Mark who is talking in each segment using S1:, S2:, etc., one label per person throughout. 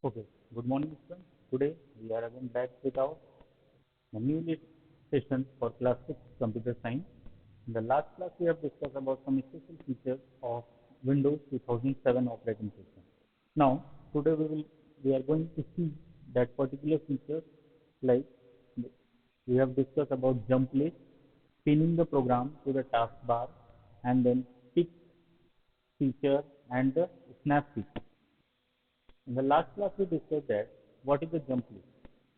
S1: Okay, good morning, students. Today we are again back with our new session for class 6 computer science. In the last class, we have discussed about some special features of Windows 2007 operating system. Now, today we are going to see that particular features like we have discussed about jump list, pinning the program to the taskbar, and then pick feature and the snap feature. In the last class, we discussed that what is a jump list.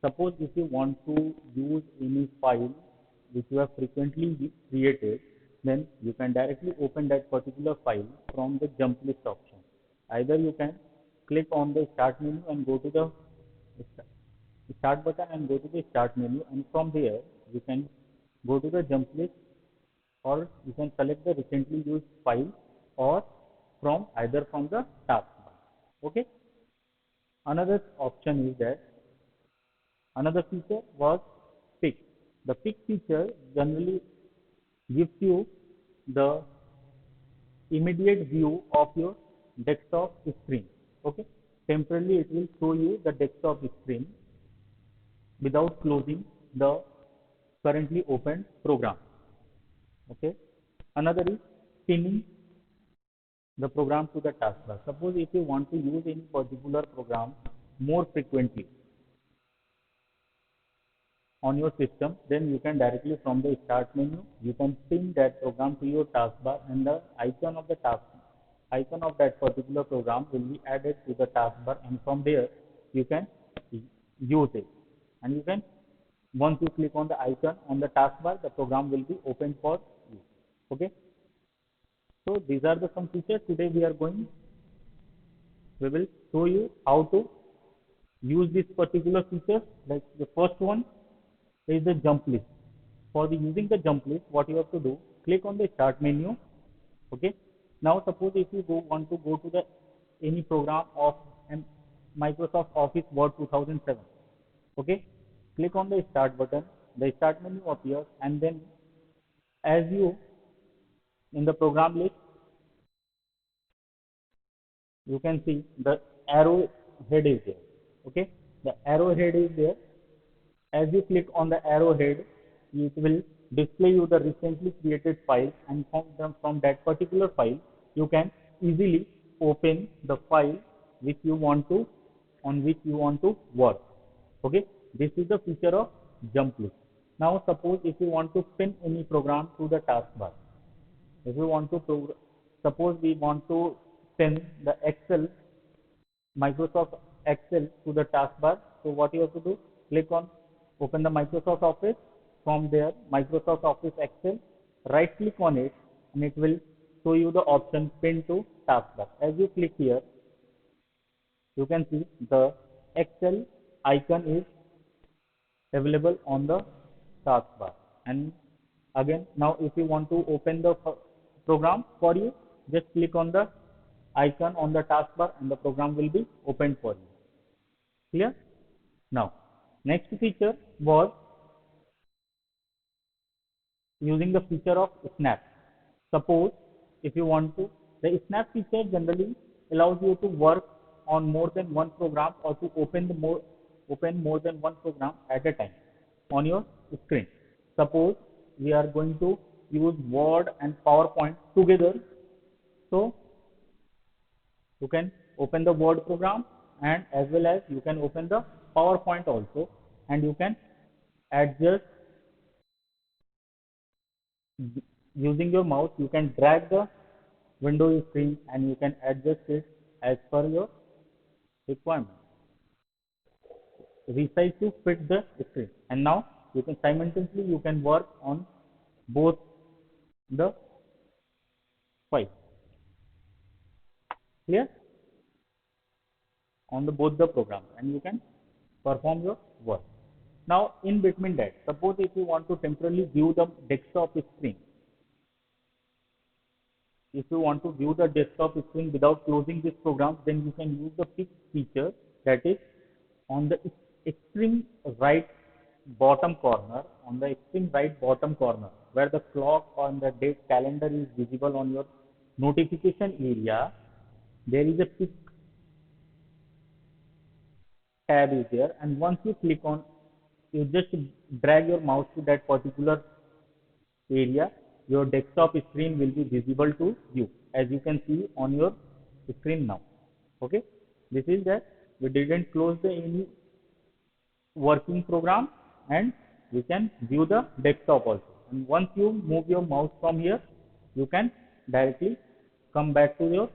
S1: Suppose if you want to use any file which you have frequently created, then you can directly open that particular file from the jump list option. Either you can click on the start menu and go to the start button and go to the start menu, and from there you can go to the jump list, or you can select the recently used file, or from either from the taskbar. Okay. Another option is that another feature was pick. The pick feature generally gives you the immediate view of your desktop screen. Okay, temporarily it will show you the desktop screen without closing the currently opened program. Okay, another is pinning the program to the taskbar. Suppose if you want to use any particular program more frequently on your system, then you can directly from the start menu, you can pin that program to your taskbar, and the icon of that particular program will be added to the taskbar, and from there you can use it. And you can, once you click on the icon on the taskbar, the program will be open for you. Okay. So these are the some features. Today we will show you how to use this particular feature. Like the first one is the jump list. For the using the jump list, what you have to do, click on the start menu. Okay. Now suppose if you want to go to the any program of Microsoft Office Word 2007. Okay. Click on the start button. The start menu appears, and then as you in the program list, you can see the arrow head is there. Okay. The arrow head is there. As you click on the arrowhead, it will display you the recently created file, and from that particular file, you can easily open the file which you want to on which you want to work. Okay, this is the feature of jump list. Now, suppose if you want to pin any program to the taskbar, if you want to suppose we want to pin the Microsoft Excel to the taskbar. So what you have to do, click on open the Microsoft Office. From there, Microsoft Office Excel, right click on it, and it will show you the option pin to taskbar. As you click here, you can see the Excel icon is available on the taskbar. And again, now if you want to open the program for you, just click on the icon on the taskbar, and the program will be opened for you. Clear? Now, next feature was using the feature of snap. Suppose if you want to, the snap feature generally allows you to work on more than one program, or to open more than one program at a time on your screen. Suppose we are going to use Word and PowerPoint together, so you can open the Word program, and as well as you can open the PowerPoint also, and you can adjust using your mouse. You can drag the window screen, and you can adjust it as per your requirement, resize to fit the screen. And now you can simultaneously you can work on both the files. Clear? On the both the programs, and you can perform your work. Now, in between that, suppose if you want to temporarily view the desktop screen, if you want to view the desktop screen without closing this program, then you can use the pick feature, that is on the extreme right bottom corner, where the clock on the date calendar is visible on your notification area. There is a pick tab is there, and once you click on, you just drag your mouse to that particular area, your desktop screen will be visible to you, as you can see on your screen now. Okay, this is that we didn't close the any working program, and we can view the desktop also. And once you move your mouse from here, you can directly come back to your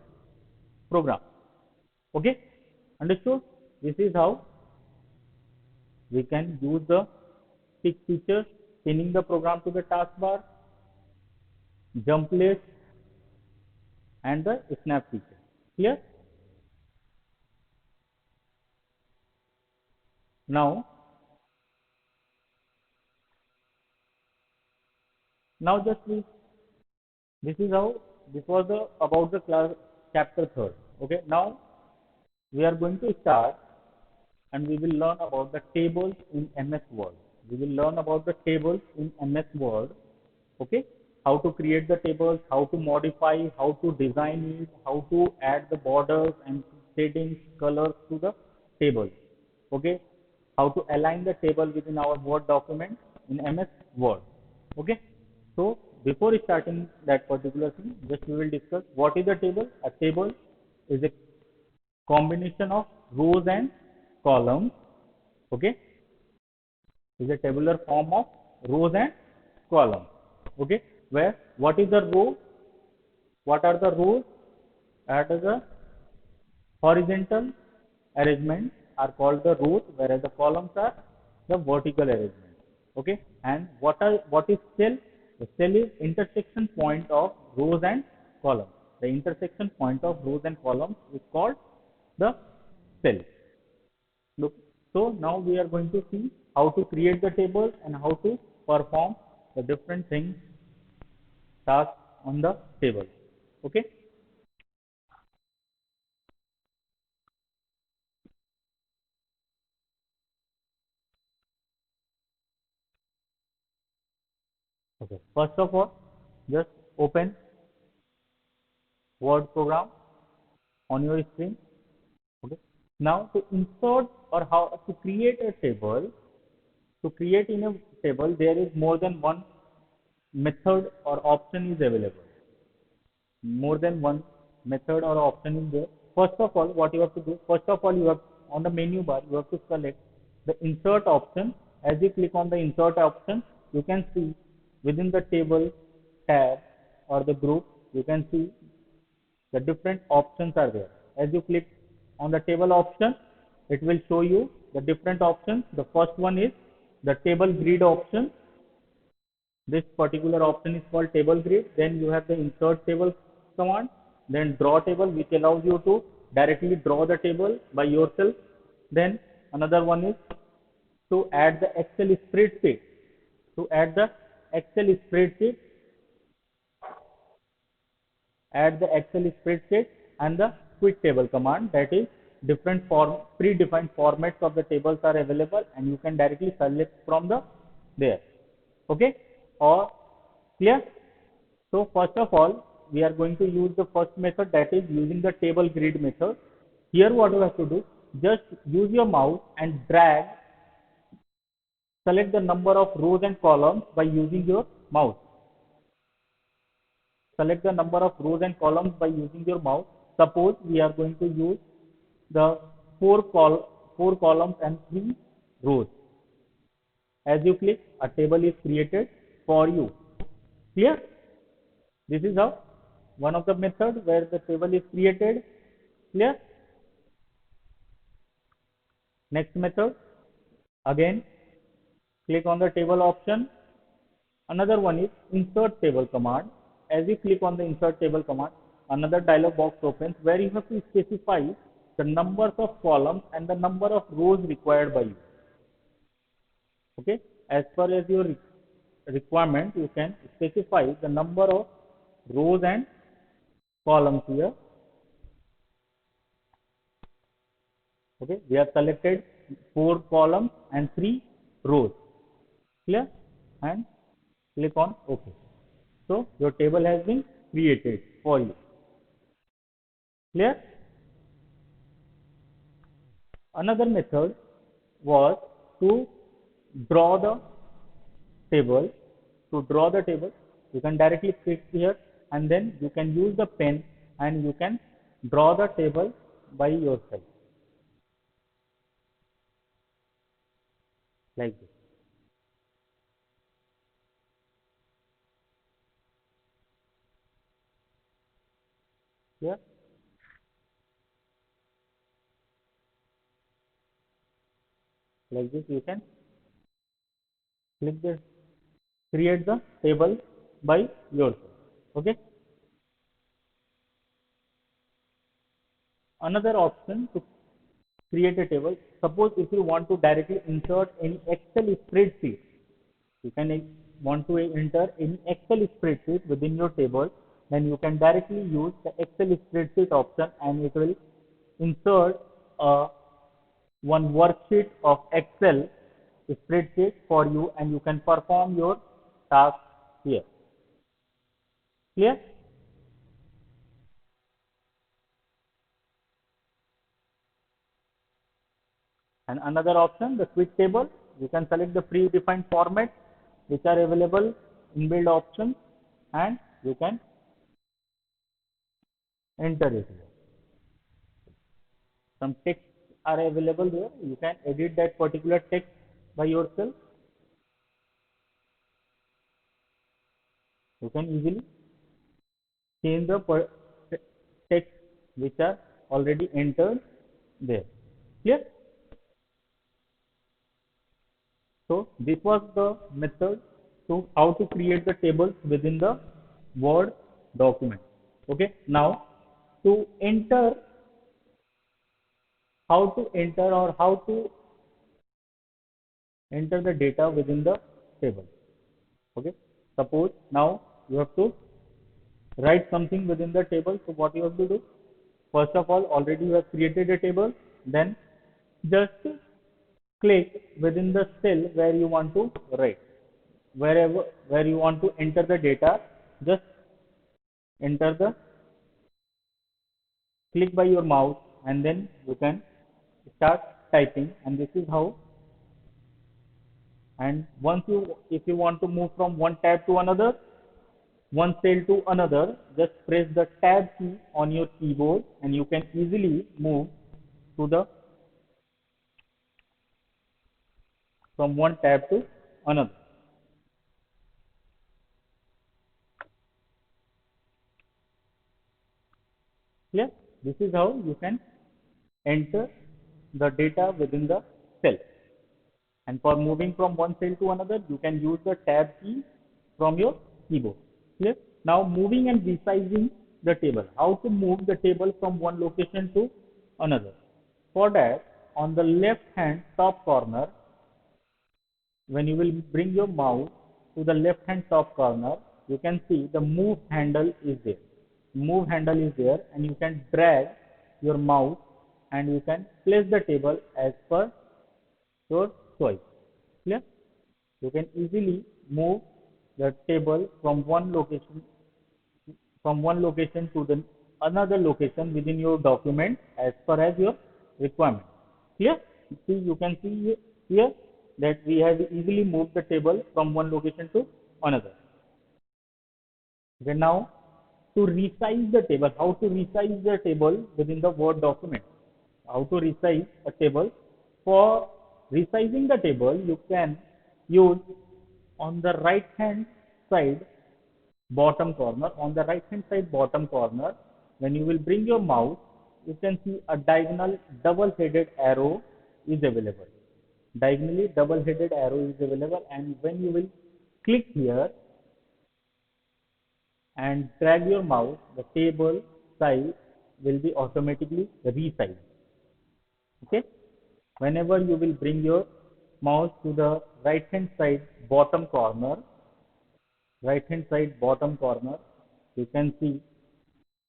S1: program. Okay, understood? This is how we can use the stick feature, pinning the program to the taskbar, jump list, and the snap feature. Clear? Now, just please, this is how, this was the about the class chapter 3rd. Okay, now we are going to start, and we will learn about the tables in MS Word. We will learn about the tables in MS Word. Okay, how to create the tables, how to modify, how to design it, how to add the borders and shadings, colors to the table. Okay, how to align the table within our Word document in MS Word. Okay, so before starting that particular thing, just we will discuss what is a table. A table is a combination of rows and columns. Okay, is a tabular form of rows and columns. Okay, where what is the row, what are the rows, and the horizontal arrangement are called the rows, whereas the columns are the vertical arrangement. Okay, and what is cell? The cell is intersection point of rows and columns. The intersection point of rows and columns is called the cell. Look, so now we are going to see how to create the tables and how to perform the different things, tasks on the table. Okay. Okay. First of all, just open Word program on your screen. Okay. Now to insert or how to create a table, to create in a table, there is more than one method or option is available. More than one method or option is there. First of all, what you have to do, first of all, you have on the menu bar, you have to select the insert option. As you click on the insert option, you can see within the table tab or the group, you can see the different options are there. As you click on the table option, it will show you the different options. The first one is the table grid option. This particular option is called table grid. Then you have the insert table command, then draw table, which allows you to directly draw the table by yourself. Then another one is to add the Excel spreadsheet. To add the Excel spreadsheet, add the Excel spreadsheet and the quick table command, that is different predefined formats of the tables are available, and you can directly select from the there. Okay, or clear? So first of all, we are going to use the first method, that is using the table grid method. Here what you have to do, just use your mouse and drag, select the number of rows and columns by using your mouse. Select the number of rows and columns by using your mouse. Suppose we are going to use the four columns and 3 rows. As you click, a table is created for you. Clear? This is how one of the methods where the table is created. Clear? Next method, again click on the table option. Another one is insert table command. As you click on the insert table command, another dialog box opens where you have to specify the numbers of columns and the number of rows required by you. Okay, as per as your requirement, you can specify the number of rows and columns here. Okay, we have selected 4 columns and 3 rows. Clear? And click on OK. So your table has been created for you. Clear? Another method was to draw the table. To draw the table, you can directly click here and then you can use the pen and you can draw the table by yourself like this. Here, like this, you can click this, create the table by yourself. Okay. Another option to create a table. Suppose if you want to directly insert any Excel spreadsheet, you can want to enter any Excel spreadsheet within your table, then you can directly use the Excel spreadsheet option and it will insert one worksheet of Excel spreadsheet for you and you can perform your task here. Clear? And another option, the quick table, you can select the predefined format which are available in build options and you can enter it here. Some text are available there. You can edit that particular text by yourself. You can easily change the text which are already entered there. Clear? So this was the method to how to create the tables within the Word document. Okay. Now to enter, how to enter or how to enter the data within the table. Okay. Suppose now you have to write something within the table. So what you have to do? First of all, already you have created a table. Then just click within the cell where you want to write. Where you want to enter the data, just enter the click by your mouse and then you can start typing, and this is how. And once you, if you want to move from one tab to another, one cell to another, just press the tab key on your keyboard and you can easily move to the from one tab to another. Clear? This is how you can enter the data within the cell. And for moving from one cell to another, you can use the tab key from your keyboard. Clear? Now moving and resizing the table. How to move the table from one location to another? For that, on the left hand top corner, when you will bring your mouse to the left hand top corner, you can see the move handle is there. Move handle is there and you can drag your mouse and you can place the table as per your choice. Clear? You can easily move the table from one location to the another location within your document as per as your requirement. Clear? See, you can see here that we have easily moved the table from one location to another. Okay, now to resize the table, how to resize the table within the Word document? How to resize a table? For resizing the table, you can use on the right hand side bottom corner. On the right hand side bottom corner, when you will bring your mouse, you can see a diagonal double headed arrow is available. Diagonally double headed arrow is available, and when you will click here and drag your mouse, the table size will be automatically resized. Okay. Whenever you will bring your mouse to the right hand side bottom corner, you can see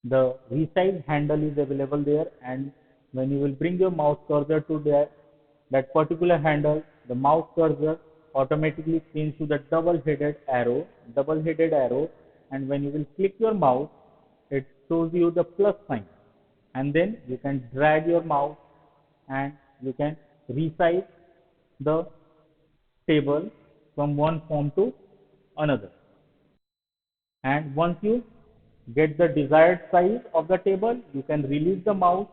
S1: the resize handle is available there, and when you will bring your mouse cursor to that particular handle, the mouse cursor automatically change to the double-headed arrow, and when you will click your mouse, it shows you the plus sign, and then you can drag your mouse and you can resize the table from one form to another. And once you get the desired size of the table, you can release the mouse.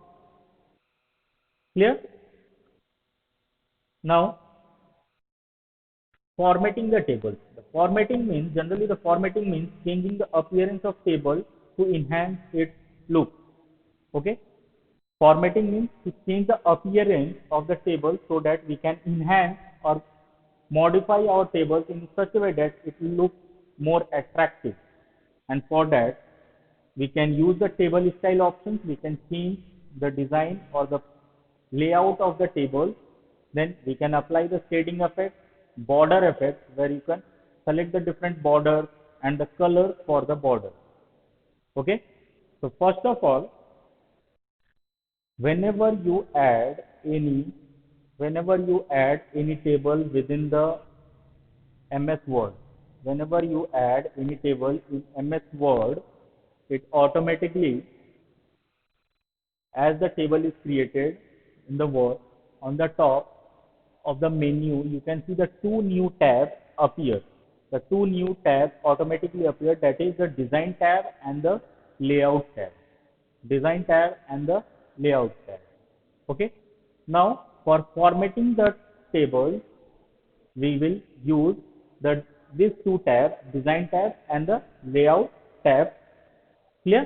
S1: Clear? Now, formatting the tables. Generally the formatting means changing the appearance of table to enhance its look. Okay? Formatting means to change the appearance of the table so that we can enhance or modify our tables in such a way that it will look more attractive. And for that, we can use the table style options. We can change the design or the layout of the table. Then we can apply the shading effect, border effect, where you can select the different borders and the color for the border. Okay. So first of all, whenever you add any table within the MS Word, whenever you add any table in MS Word, it automatically, as the table is created in the Word, on the top of the menu, you can see the two new tabs appear. The two new tabs automatically appear, that is the Design tab and the Layout tab. Design tab and the Layout tab. Okay. Now, for formatting the table, we will use these two tabs, Design tab and the Layout tab. Clear?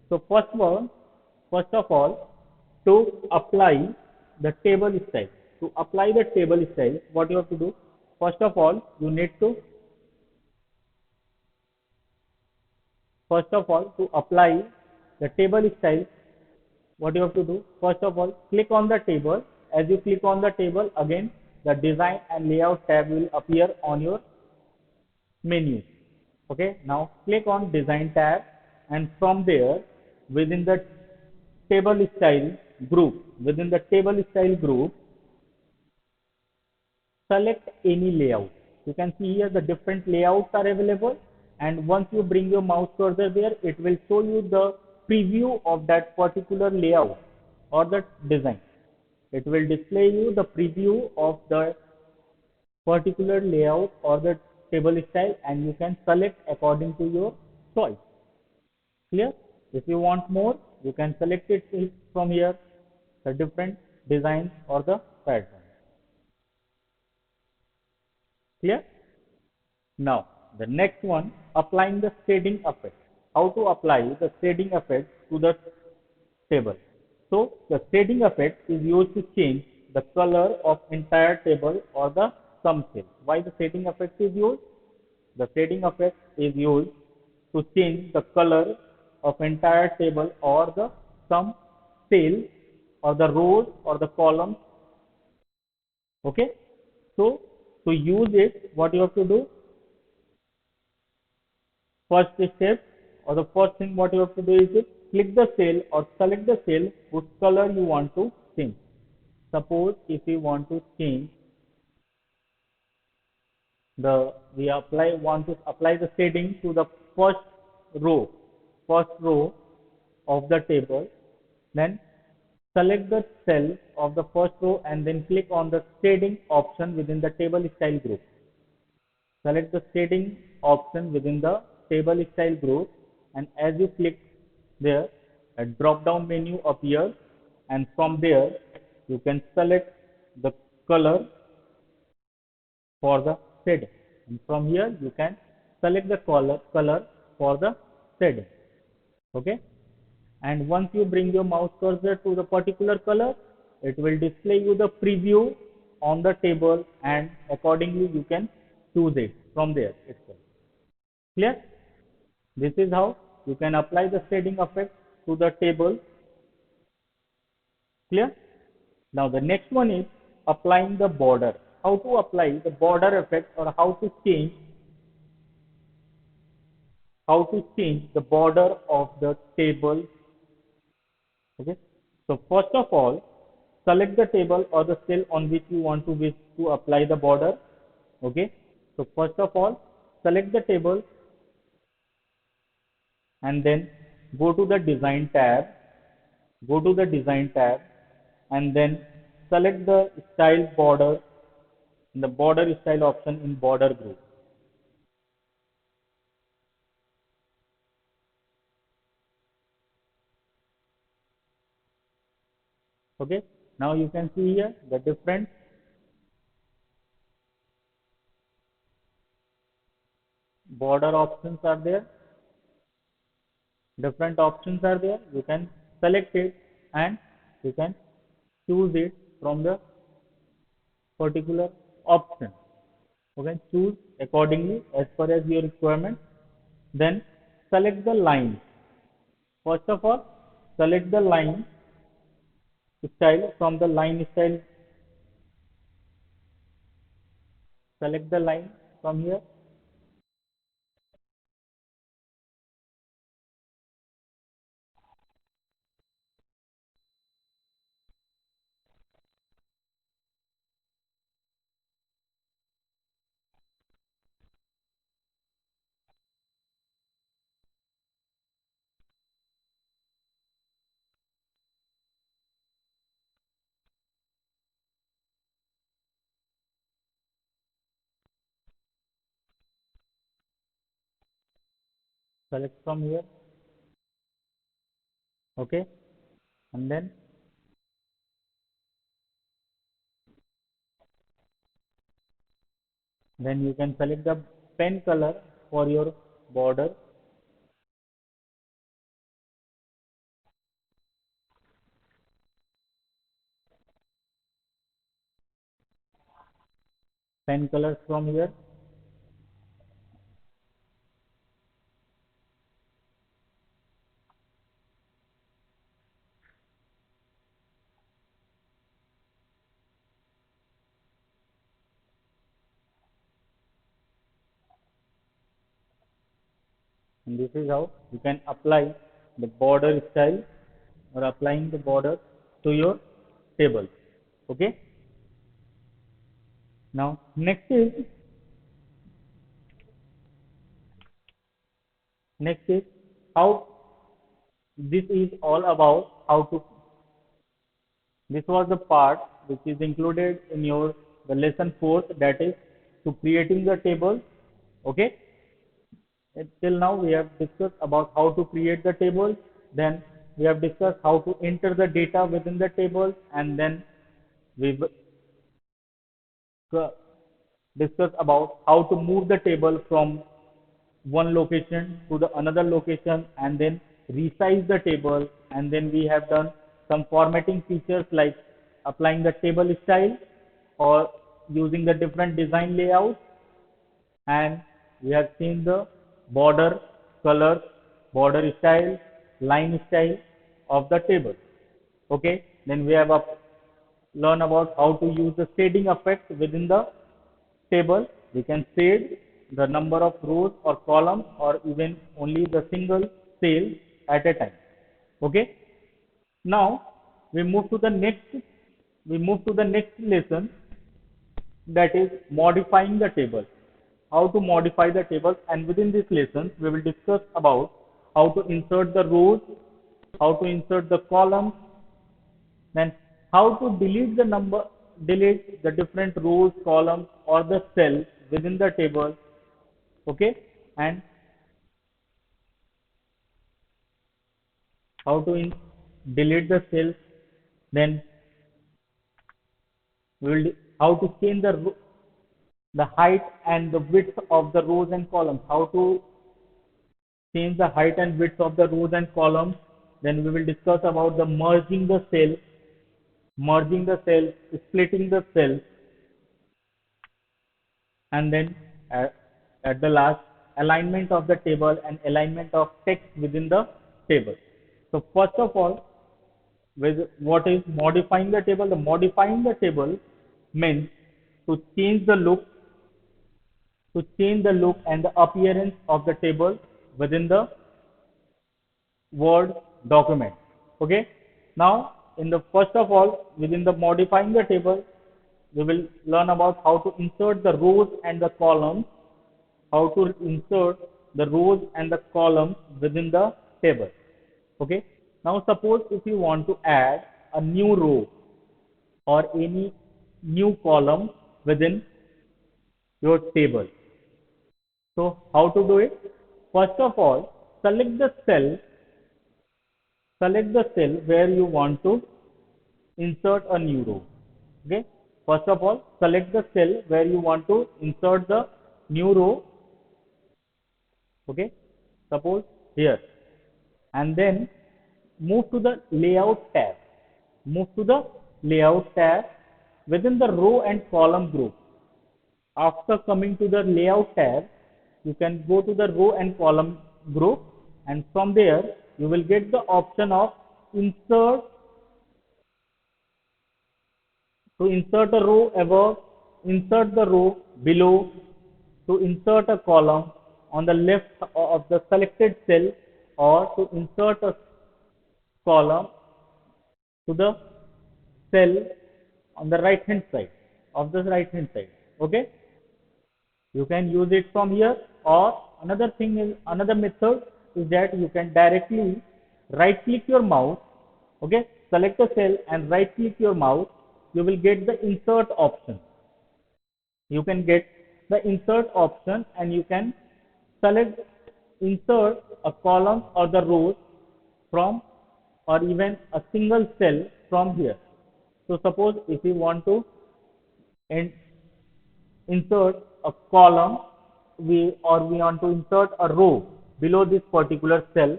S1: So first of all, to apply the table style, what you have to do? First of all, to apply the table style, what you have to do? First of all, click on the table. As you click on the table, again the Design and Layout tab will appear on your menu. Okay, now click on Design tab, and from there, within the table style group, select any layout. You can see here the different layouts are available, and once you bring your mouse cursor there, it will show you the preview of that particular layout or the design. It will display you the preview of the particular layout or the table style, and you can select according to your choice. Clear? If you want more, you can select it from here, the different designs or the pattern. Clear? Now, the next one, applying the shading effect. How to apply the shading effect to the table? So, the shading effect is used to change the color of entire table or the sum cell. Why the shading effect is used? The shading effect is used to change the color of entire table or the sum cell or the rows or the columns. Okay. So, to use it, what you have to do? First step, or the first thing what you have to do is to click the cell or select the cell whose color you want to change. Suppose if you want to change want to apply the shading to the first row of the table, then select the cell of the first row and then click on the shading option within the table style group. Select the shading option within the table style group, and as you click there, a drop down menu appears, and from there you can select the color for the shading, and from here you can select the color for the shading. Okay, and once you bring your mouse cursor to the particular color, it will display you the preview on the table, and accordingly you can choose it from there itself. Clear? This is how you can apply the shading effect to the table. Clear? Now the next one is applying the border. How to apply the border effect, or how to change the border of the table. Okay. So first of all, select the table or the cell on which you want to apply the border. Okay. So first of all, select the table and then go to the Design tab. And then select the Style Border in the border style option in border group. Okay, now you can see here the different border options are there. Different options are there. You can select it and you can choose it from the particular option. You can choose accordingly as per as your requirement. Then select the line. First of all, select the line style from the line style. Select the line from here. Select from here. Okay, and then you can select the pen color for your border. Pen colors from here. And this is how you can apply the border style or applying the border to your table. Okay, now next is how this is all about how to. This was the part which is included in your the lesson 4th, that is to creating the table. Okay, till now we have discussed about how to create the table, then we have discussed how to enter the data within the table, and then we discussed about how to move the table from one location to the another location and then resize the table, and then we have done some formatting features like applying the table style or using the different design layouts, and we have seen the border colors, border style, line style of the table. Okay, then we have learn about how to use the shading effect within the table. We can shade the number of rows or columns or even only the single cell at a time. Okay, now we move to the next lesson, that is modifying the table. How to modify the tables, and within this lesson we will discuss about how to insert the rows, how to insert the columns, then how to delete the different rows, columns or the cells within the table. Okay, and how to delete the cells, then we will how to change the height and the width of the rows and columns, how to change the height and width of the rows and columns. Then we will discuss about the merging the cells, splitting the cells, and then at the last, alignment of the table and alignment of text within the table. So first of all, with what is modifying the table? The modifying the table means to change the look and the appearance of the table within the Word document. Okay. Now, in the first of all, within the modifying the table, we will learn about how to insert the rows and the columns, how to insert the rows and the columns within the table. Okay. Now, suppose if you want to add a new row or any new column within your table. So how to do it? First of all, select the cell where you want to insert a new row. Okay. First of all, select the cell where you want to insert the new row. Okay. Suppose here, and then move to the layout tab. Move to the layout tab within the row and column group. After coming to the layout tab, you can go to the row and column group, and from there you will get the option of insert. To insert a row above, insert the row below, to insert a column on the left of the selected cell, or to insert a column to the cell on the right hand side of the right hand side. Okay, you can use it from here, or another method is that you can directly right click your mouse. Okay, select a cell and right click your mouse. You will get the insert option. You can get the insert option, and you can select insert a column or the rows from, or even a single cell from here. So suppose if you want to insert a column, we want to insert a row below this particular cell,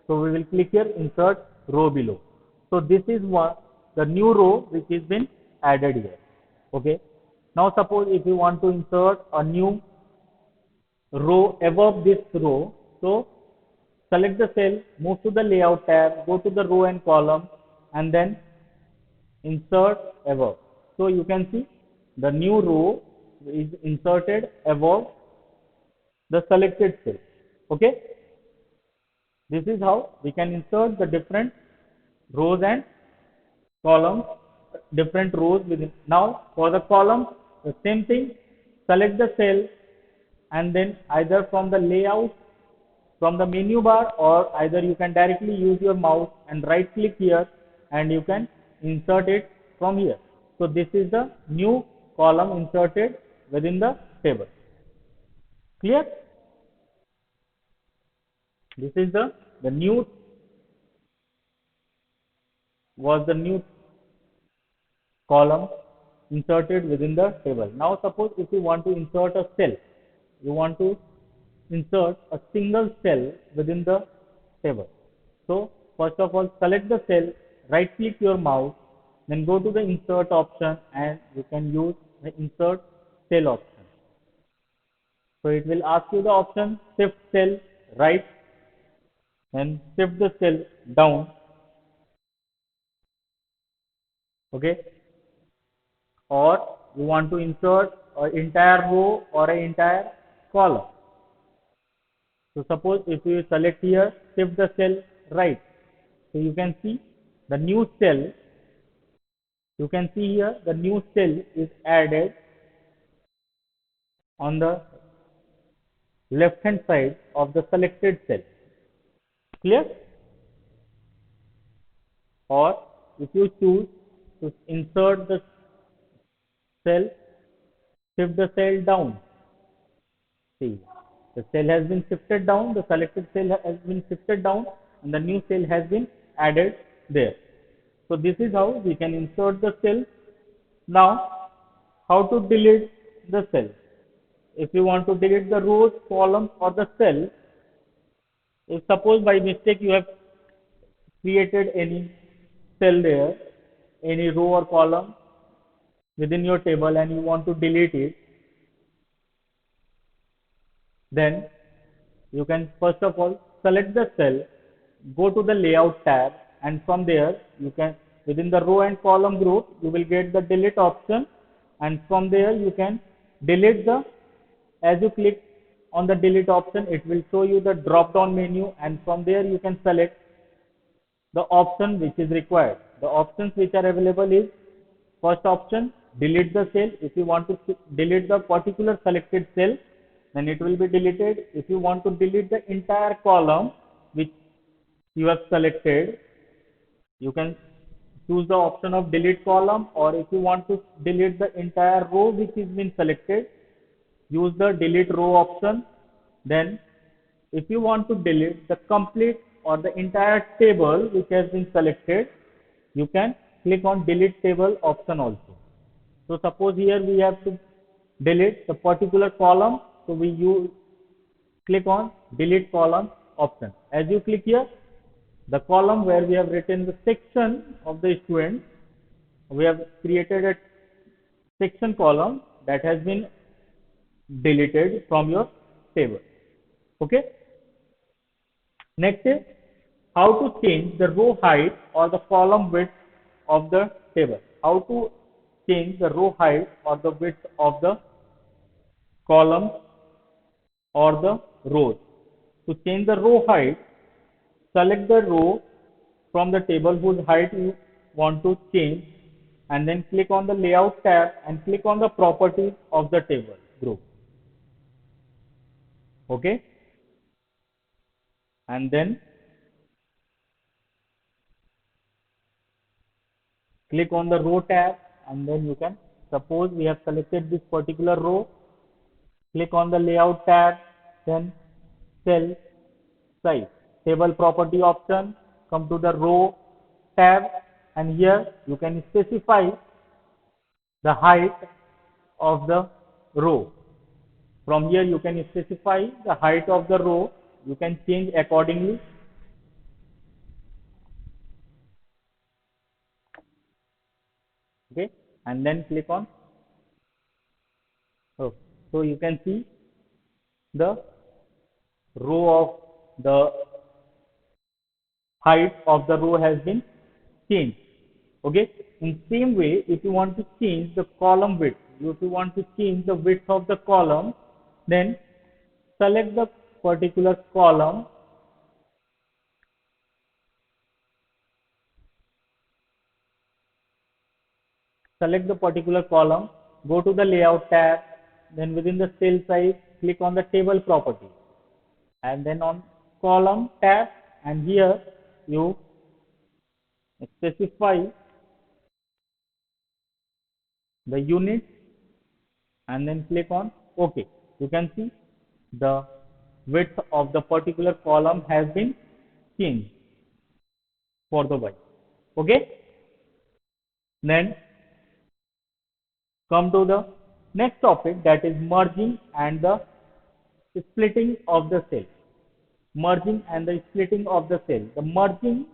S1: so we will click here insert row below. So this is the new row which has been added here. Okay, now suppose if you want to insert a new row above this row, so select the cell, move to the layout tab, go to the row and column, and then insert above. So you can see the new row is inserted above the selected cell. Okay, this is how we can insert the different rows and columns, different rows within. Now for the columns, the same thing. Select the cell, and then either from the layout, from the menu bar, or either you can directly use your mouse and right click here, and you can insert it from here. So this is the new column inserted within the table. Clear? This is the new column inserted within the table. Now suppose if you want to insert a cell, you want to insert a single cell within the table. So first of all, select the cell, right click your mouse, then go to the insert option, and you can use the insert cell option. So it will ask you the option shift cell right, and shift the cell down. Okay, or you want to insert an entire row or an entire column. So suppose if you select here, shift the cell right, so you can see the new cell. You can see here the new cell is added on the left hand side of the selected cell. Clear? Or if you choose to insert the cell, shift the cell down. See, the cell has been shifted down, the selected cell has been shifted down, and the new cell has been added there. So this is how we can insert the cell. Now, how to delete the cell? If you want to delete the rows, columns, or the cell, if suppose by mistake you have created any cell there, any row or column within your table, and you want to delete it, then you can first of all select the cell, go to the layout tab, and from there you can, within the row and column group, you will get the delete option, and from there you can delete the, as you click on the delete option, it will show you the drop down menu, and from there you can select the option which is required. The options which are available is, first option, delete the cell. If you want to delete the particular selected cell, then it will be deleted. If you want to delete the entire column which you have selected, you can choose the option of delete column, or if you want to delete the entire row which has been selected, use the delete row option. Then if you want to delete the complete or the entire table which has been selected, you can click on delete table option also. So suppose here we have to delete the particular column, so we use click on delete column option. As you click here, the column where we have written the section of the student, we have created a section column that has been deleted from your table. Okay. Next is how to change the row height or the column width of the table. How to change the row height or the width of the columns or the rows. To change the row height, select the row from the table whose height you want to change, and then click on the layout tab and click on the properties of the table group. Okay. And then click on the row tab, and then you can, suppose we have selected this particular row, click on the layout tab, then cell size, table property option, come to the row tab, and here you can specify the height of the row. From here you can specify the height of the row, you can change accordingly. Okay, and then click on oh, so you can see the row of the height of the row has been changed. Okay, in same way, if you want to change the column width, if you want to change the width of the column, then select the particular column, go to the layout tab, then within the cell size, click on the table property, and then on column tab, and here you specify the unit, and then click on OK. You can see the width of the particular column has been changed for the y. Okay. Then come to the next topic, that is merging and the splitting of the cell. Merging and the splitting of the cell. The merging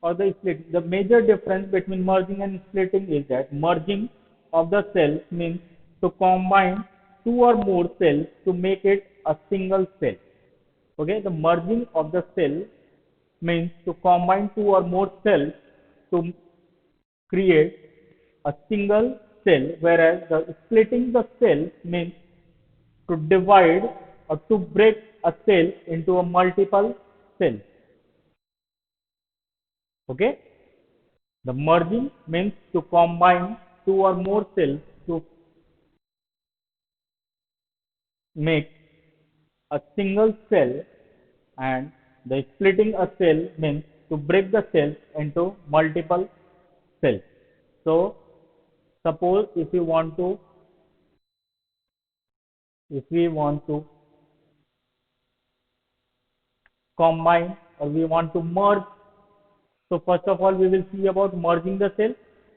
S1: or the splitting, the major difference between merging and splitting is that merging of the cells means to combine two or more cells to make it a single cell. Okay, the merging of the cell means to combine two or more cells to create a single cell, whereas the splitting the cell means to divide or to break a cell into a multiple cells. Okay, the merging means to combine two or more cells to make a single cell, and the splitting a cell means to break the cells into multiple cells. So suppose if we want to combine or we want to merge, so first of all we will see about merging the cells.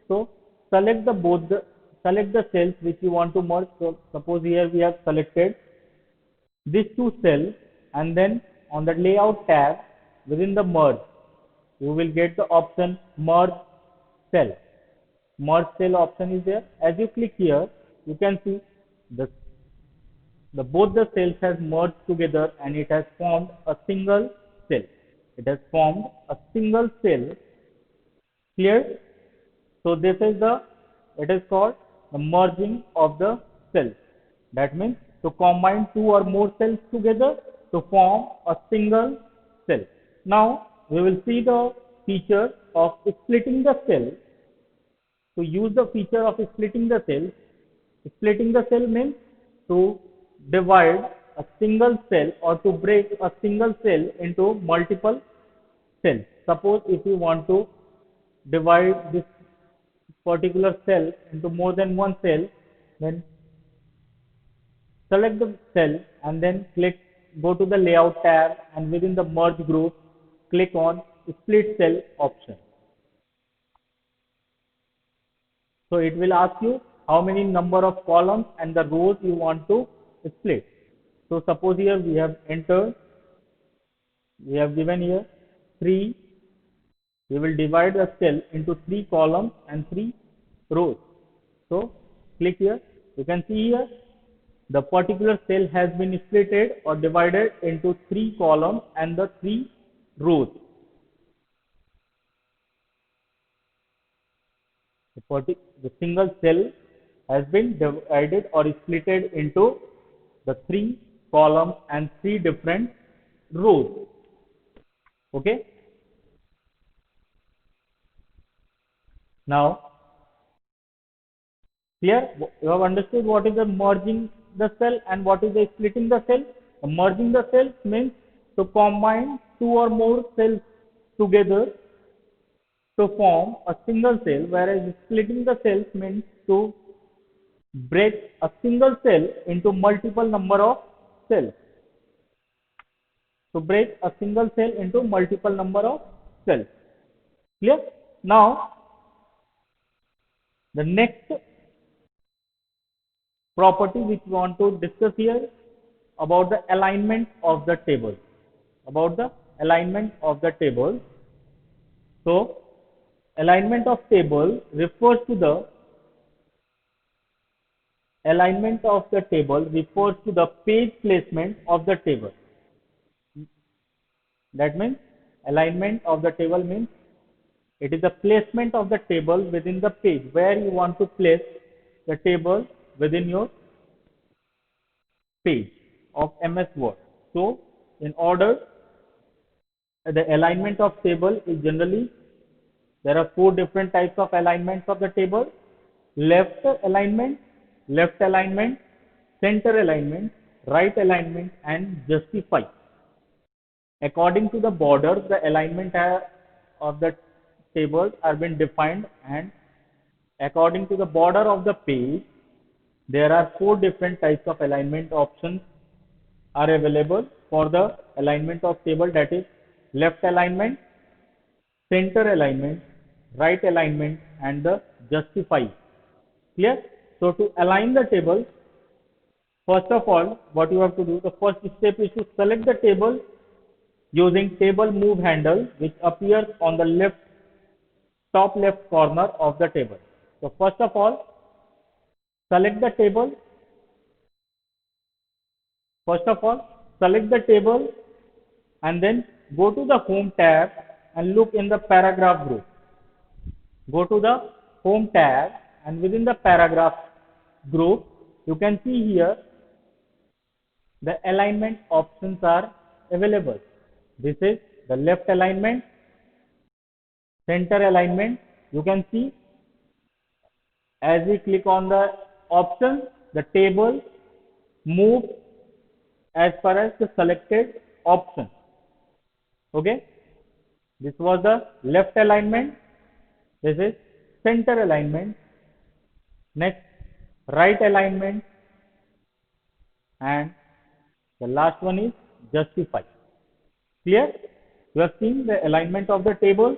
S1: So select the cells which you want to merge. So suppose here we have selected these two cells, and then on the layout tab within the merge you will get the option merge cell. Merge cell option is there. As you click here, you can see the both the cells has merged together and it has formed a single cell. It has formed a single cell. Clear? So this is it is called the merging of the cells. That means to combine two or more cells together to form a single cell. Now we will see the feature of splitting the cell. To use the feature of splitting the cell means to divide a single cell or to break a single cell into multiple cells. Suppose if you want to divide this particular cell into more than one cell, then select the cell and then go to the layout tab, and within the merge group, click on split cell option. So it will ask you how many number of columns and the rows you want to split. So suppose here we have given here 3. We will divide the cell into 3 columns and 3 rows. So click here. You can see here the particular cell has been splitted or divided into 3 columns and the 3 rows. The single cell has been divided or splitted into the 3 columns and 3 different rows. Okay. Now, clear? You have understood what is the merging the cell and what is the splitting the cell? Merging the cells means to combine 2 or more cells together to form a single cell, whereas splitting the cells means to break a single cell into multiple number of cells. To break a single cell into multiple number of cells. Clear? Now, the next property which we want to discuss here about the alignment of the table. About the alignment of the table. So, alignment of table refers to the page placement of the table. That means alignment of the table means it is the placement of the table within the page, where you want to place the table within your page of MS Word. So, in order, the alignment of table is generally, there are 4 different types of alignments of the table: left alignment, center alignment, right alignment, and justify. According to the border, the alignment of the tables are been defined, and according to the border of the page, there are 4 different types of alignment options are available for the alignment of table, that is left alignment, center alignment, right alignment, and the justify. Clear? So to align the table, first of all, what you have to do, the first step is to select the table using table move handle, which appears on the top left corner of the table. So first of all, select the table. And then go to the home tab and look in the paragraph group. Go to the home tab, and within the paragraph group, you can see here the alignment options are available. This is the left alignment, center alignment. You can see as we click on the option, the table moves as far as the selected option. Okay, this was the left alignment. This is center alignment. Next, right alignment, and the last one is justify. Clear? You have seen the alignment of the table.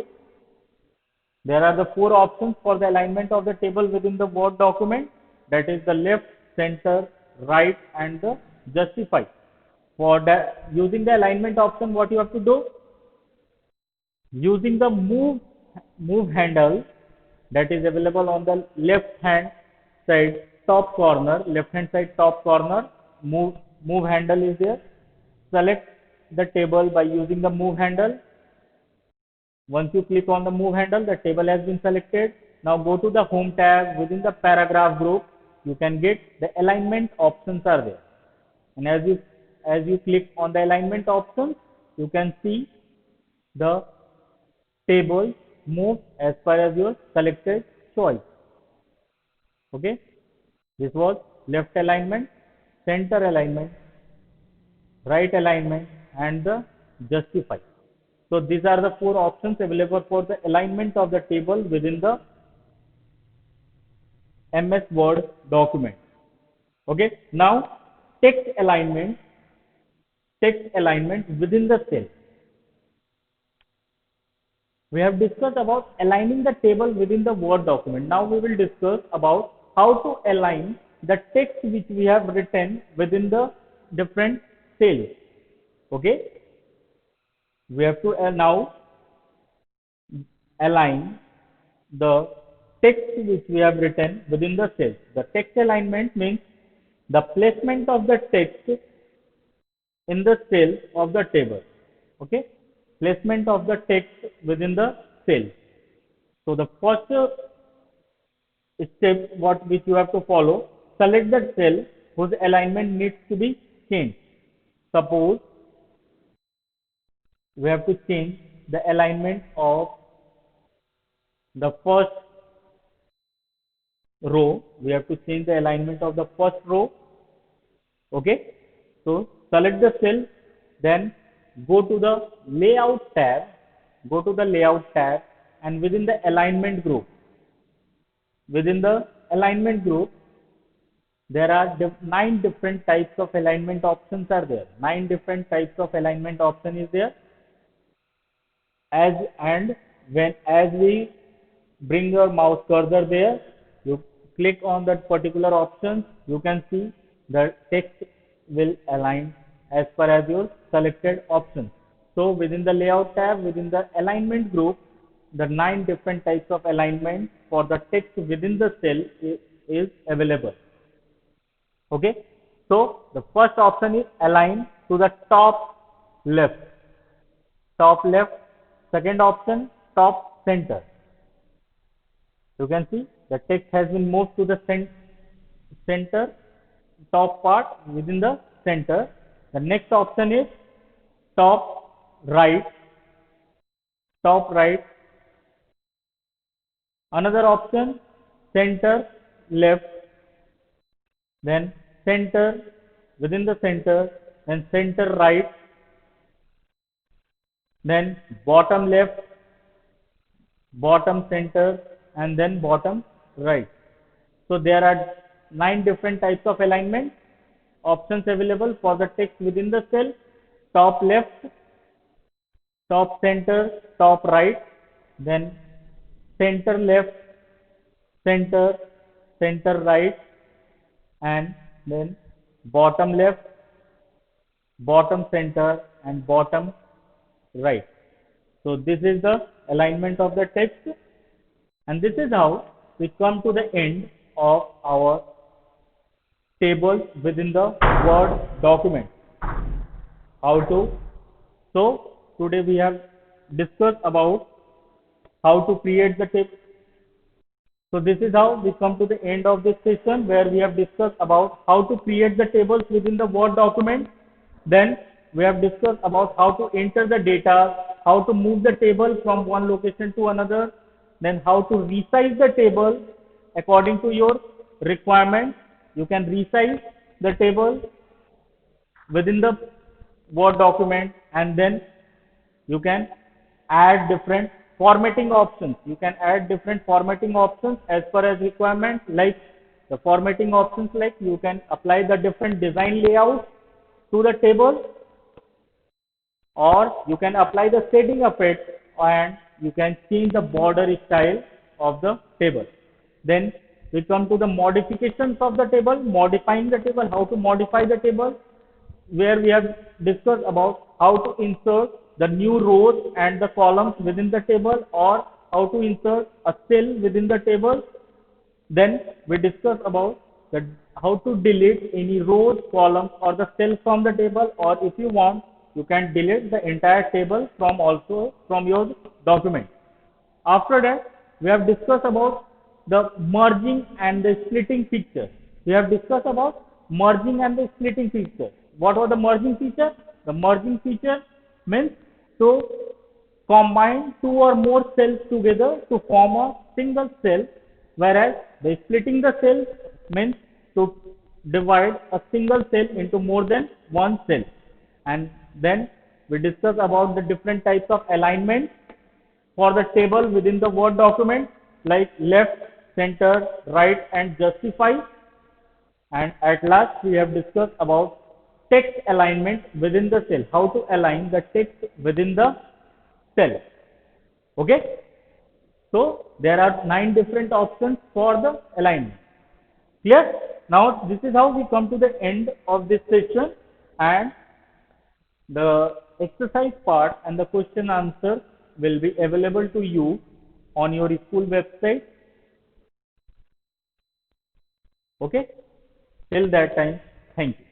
S1: There are the 4 options for the alignment of the table within the Word document, that is the left, center, right, and the justify. For using the alignment option, what you have to do? Using the move handle that is available on the left hand side top corner, move handle is there. Select the table by using the move handle. Once you click on the move handle, the table has been selected. Now go to the home tab. Within the paragraph group, you can get the alignment options are there. And as you click on the alignment options, you can see the table move as per as your selected choice. Okay, this was left alignment, center alignment, right alignment, and the justify. So these are the 4 options available for the alignment of the table within the MS Word document. Okay, now text alignment within the cell. We have discussed about aligning the table within the Word document. Now we will discuss about how to align the text which we have written within the different cells. Okay. We have to now align the text which we have written within the cells. The text alignment means the placement of the text in the cell of the table. Okay. Placement of the text within the cell. So the first step which you have to follow, select the cell whose alignment needs to be changed. Suppose we have to change the alignment of the first row. We have to change the alignment of the first row. Okay. So select the cell, then go to the layout tab, and within the alignment group, there are 9 different types of alignment options are there. 9 different types of alignment option is there. As we bring your mouse cursor there, you click on that particular option, you can see the text will align as per as your selected option. So within the layout tab, within the alignment group, the 9 different types of alignment for the text within the cell is available. Okay. So the first option is align to the top left. Second option, top center. You can see the text has been moved to the center, top part within the center. The next option is top right. Another option, center left, then center, within the center, then center right, then bottom left, bottom center, and then bottom right. So there are 9 different types of alignment options available for the text within the cell: top left, top center, top right, then center left, center right, and then bottom left, bottom center, and bottom right. So this is the alignment of the text, and this is how we come to the end of our tables within the Word document. So today we have discussed about how to create the table. So this is how we come to the end of this session, where we have discussed about how to create the tables within the Word document. Then we have discussed about how to enter the data, how to move the table from one location to another, then how to resize the table according to your requirement. You can resize the table within the Word document, and then you can add different formatting options. You can add different formatting options as per as requirement, like the formatting options, like you can apply the different design layouts to the table, or you can apply the shading effect, and you can change the border style of the table. Then we come to the modifications of the table, modifying the table, how to modify the table, where we have discussed about how to insert the new rows and the columns within the table, or how to insert a cell within the table. Then we discussed about how to delete any rows, columns, or the cell from the table, or if you want, you can delete the entire table from your document. After that, we have discussed about the merging and the splitting feature. We have discussed about merging and the splitting feature. What was the merging feature? The merging feature means to combine 2 or more cells together to form a single cell, whereas the splitting the cells means to divide a single cell into more than one cell. And then we discuss about the different types of alignment for the table within the Word document, like left, center, right, and justify. And at last, we have discussed about text alignment within the cell, how to align the text within the cell. Okay. So there are 9 different options for the alignment. Clear? Now this is how we come to the end of this session, and the exercise part and the question answer will be available to you on your school website. Okay. Till that time, thank you.